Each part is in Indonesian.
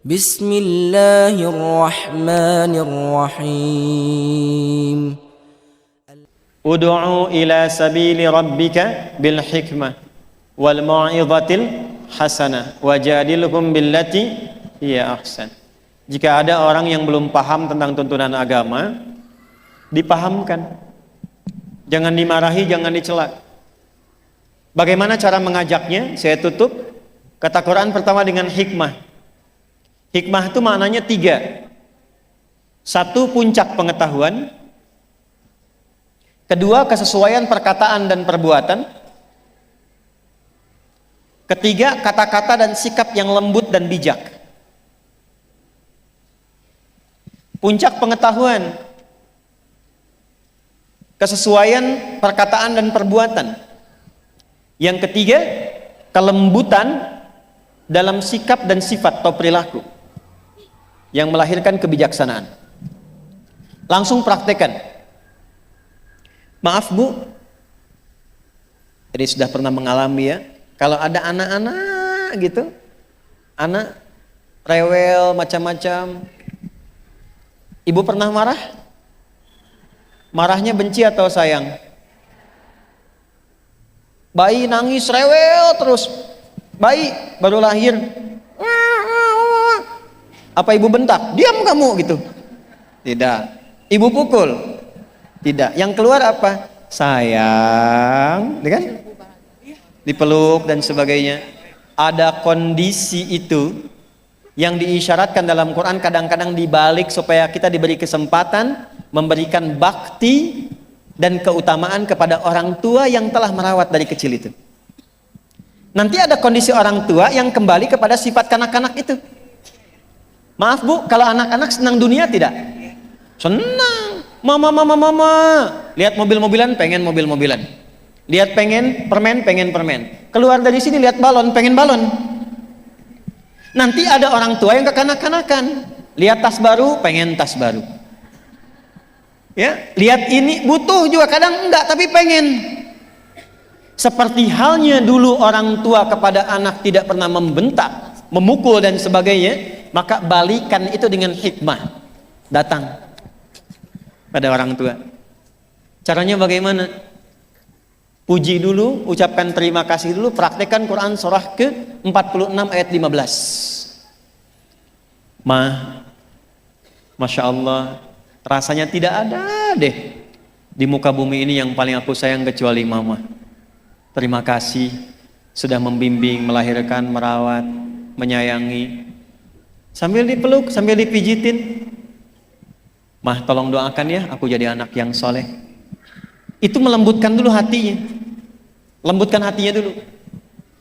Bismillahirrahmanirrahim. Ud'u ila sabili rabbika bil hikmah wal mau'izatil hasanah wajadilhum billati hiya ahsan. Jika ada orang yang belum paham tentang tuntunan agama, dipahamkan. Jangan dimarahi, jangan dicela. Bagaimana cara mengajaknya? Saya tutup. Kata Quran pertama dengan hikmah. Hikmah itu maknanya 3. 1, puncak pengetahuan. 2, kesesuaian perkataan dan perbuatan. 3, kata-kata dan sikap yang lembut dan bijak. Puncak pengetahuan, kesesuaian perkataan dan perbuatan. Yang 3, kelembutan dalam sikap dan sifat atau perilaku yang melahirkan kebijaksanaan. Langsung praktekkan. Maaf Bu, ini sudah pernah mengalami ya, kalau ada anak-anak gitu, anak rewel macam-macam, ibu pernah marah? Marahnya benci atau sayang? Bayi nangis rewel terus, bayi baru lahir, apa ibu bentak? Diam kamu gitu? Tidak. Ibu pukul? Tidak. Yang keluar apa? Sayang, kan? Dipeluk dan sebagainya. Ada kondisi itu yang diisyaratkan dalam Quran, kadang-kadang dibalik supaya kita diberi kesempatan memberikan bakti dan keutamaan kepada orang tua yang telah merawat dari kecil itu. Nanti ada kondisi orang tua yang kembali kepada sifat kanak-kanak itu. Maaf Bu, kalau anak-anak senang dunia tidak? Senang. Mama. Lihat mobil-mobilan, pengen mobil-mobilan. Lihat pengen permen, pengen permen. Keluar dari sini lihat balon, pengen balon. Nanti ada orang tua yang kekanak-kanakan. Lihat tas baru, pengen tas baru. Ya, lihat ini butuh juga, kadang enggak tapi pengen. Seperti halnya dulu orang tua kepada anak tidak pernah membentak, memukul dan sebagainya, maka balikan itu dengan hikmah. Datang pada orang tua. Caranya bagaimana? Puji dulu, ucapkan terima kasih dulu, praktekkan Quran surah ke-46 ayat 15. Masya Allah, rasanya tidak ada deh di muka bumi ini yang paling aku sayang kecuali mama. Terima kasih sudah membimbing, melahirkan, merawat, menyayangi. Sambil dipeluk, sambil dipijitin. Mah, tolong doakan ya, aku jadi anak yang soleh. Itu melembutkan dulu hatinya. Lembutkan hatinya dulu.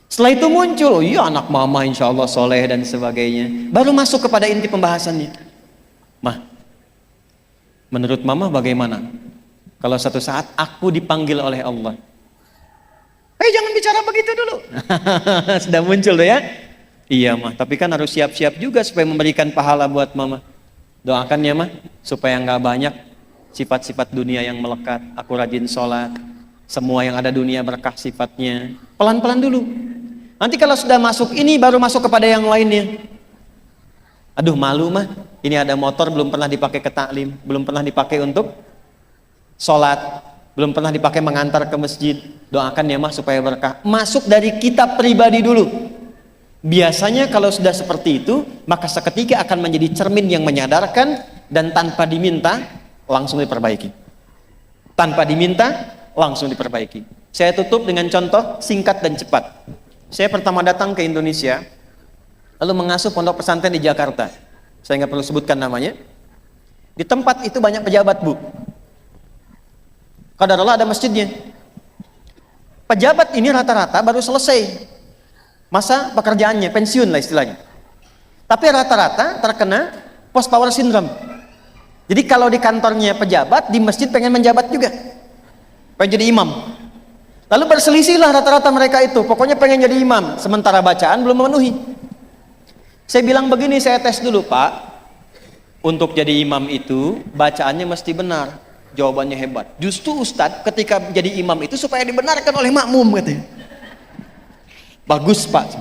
Setelah itu muncul, oh iya anak mama insya Allah soleh dan sebagainya. Baru masuk kepada inti pembahasannya. Mah, menurut mama bagaimana kalau satu saat aku dipanggil oleh Allah? Jangan bicara begitu dulu. Sudah muncul tuh ya. Iya mah, tapi kan harus siap-siap juga supaya memberikan pahala buat mama. Doakan ya mah, supaya nggak banyak sifat-sifat dunia yang melekat. Aku rajin sholat, semua yang ada dunia berkah sifatnya. Pelan-pelan dulu. Nanti kalau sudah masuk ini, baru masuk kepada yang lainnya. Aduh malu mah, ini ada motor belum pernah dipakai ke taklim, belum pernah dipakai untuk sholat, belum pernah dipakai mengantar ke masjid. Doakan ya mah supaya berkah. Masuk dari kita pribadi dulu. Biasanya kalau sudah seperti itu, maka seketika akan menjadi cermin yang menyadarkan dan tanpa diminta langsung diperbaiki. Tanpa diminta langsung diperbaiki. Saya tutup dengan contoh singkat dan cepat. Saya pertama datang ke Indonesia, lalu mengasuh pondok pesantren di Jakarta. Saya nggak perlu sebutkan namanya. Di tempat itu banyak pejabat Bu. Qadarullah ada masjidnya. Pejabat ini rata-rata baru selesai masa pekerjaannya, pensiun lah istilahnya. Tapi rata-rata terkena post power syndrome. Jadi kalau di kantornya pejabat, di masjid pengen menjabat juga, pengen jadi imam. Lalu berselisihlah rata-rata mereka itu, pokoknya pengen jadi imam, sementara bacaan belum memenuhi. Saya bilang begini, saya tes dulu Pak, untuk jadi imam itu bacaannya mesti benar. Jawabannya hebat. Justru Ustadz ketika jadi imam itu supaya dibenarkan oleh makmum katanya. Bagus Pak,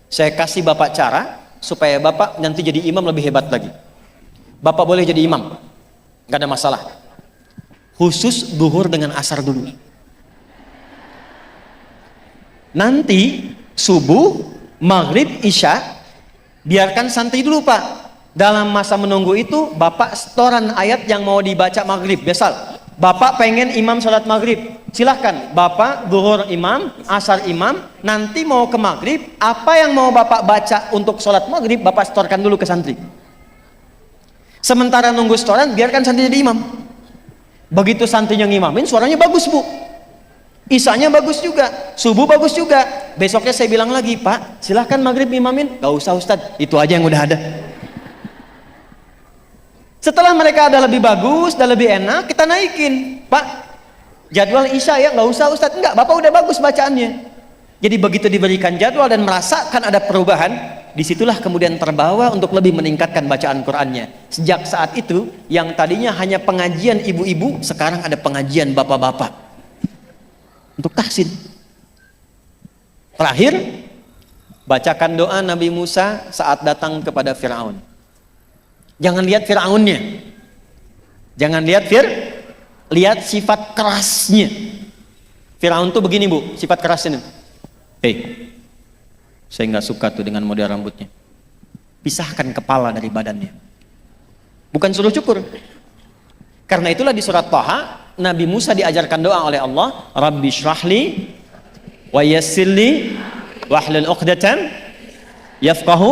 saya kasih Bapak cara supaya Bapak nanti jadi imam lebih hebat lagi. Bapak boleh jadi imam, nggak ada masalah. Khusus duhur dengan asar dulu. Nanti subuh, maghrib, isya, biarkan santri dulu Pak. Dalam masa menunggu itu, Bapak setoran ayat yang mau dibaca maghrib. Misal, Bapak pengen imam sholat maghrib, silahkan Bapak duhur imam, asar imam. Nanti mau ke maghrib, apa yang mau Bapak baca untuk sholat maghrib, Bapak setorkan dulu ke santri. Sementara nunggu setoran, biarkan santri jadi imam. Begitu santrinya ngimamin, suaranya bagus Bu, isanya bagus juga, subuh bagus juga. Besoknya saya bilang lagi, Pak silahkan maghrib imamin. Gak usah Ustadz, itu aja yang udah ada. Setelah mereka ada lebih bagus, dan lebih enak, kita naikin. Pak, jadwal isya ya, nggak usah Ustadz. Enggak, Bapak udah bagus bacaannya. Jadi begitu diberikan jadwal dan merasakan ada perubahan, disitulah kemudian terbawa untuk lebih meningkatkan bacaan Qur'annya. Sejak saat itu, yang tadinya hanya pengajian ibu-ibu, sekarang ada pengajian bapak-bapak. Untuk tahsin. Terakhir, bacakan doa Nabi Musa saat datang kepada Fir'aun. Jangan lihat Fir'aunnya, jangan lihat lihat sifat kerasnya. Fir'aun tuh begini Bu, sifat kerasnya. Saya nggak suka tuh dengan model rambutnya. Pisahkan kepala dari badannya. Bukan suruh cukur. Karena itulah di surat Thaha, Nabi Musa diajarkan doa oleh Allah, Rabbi syrahli wa yassirli wahlul uqdatan yafqahu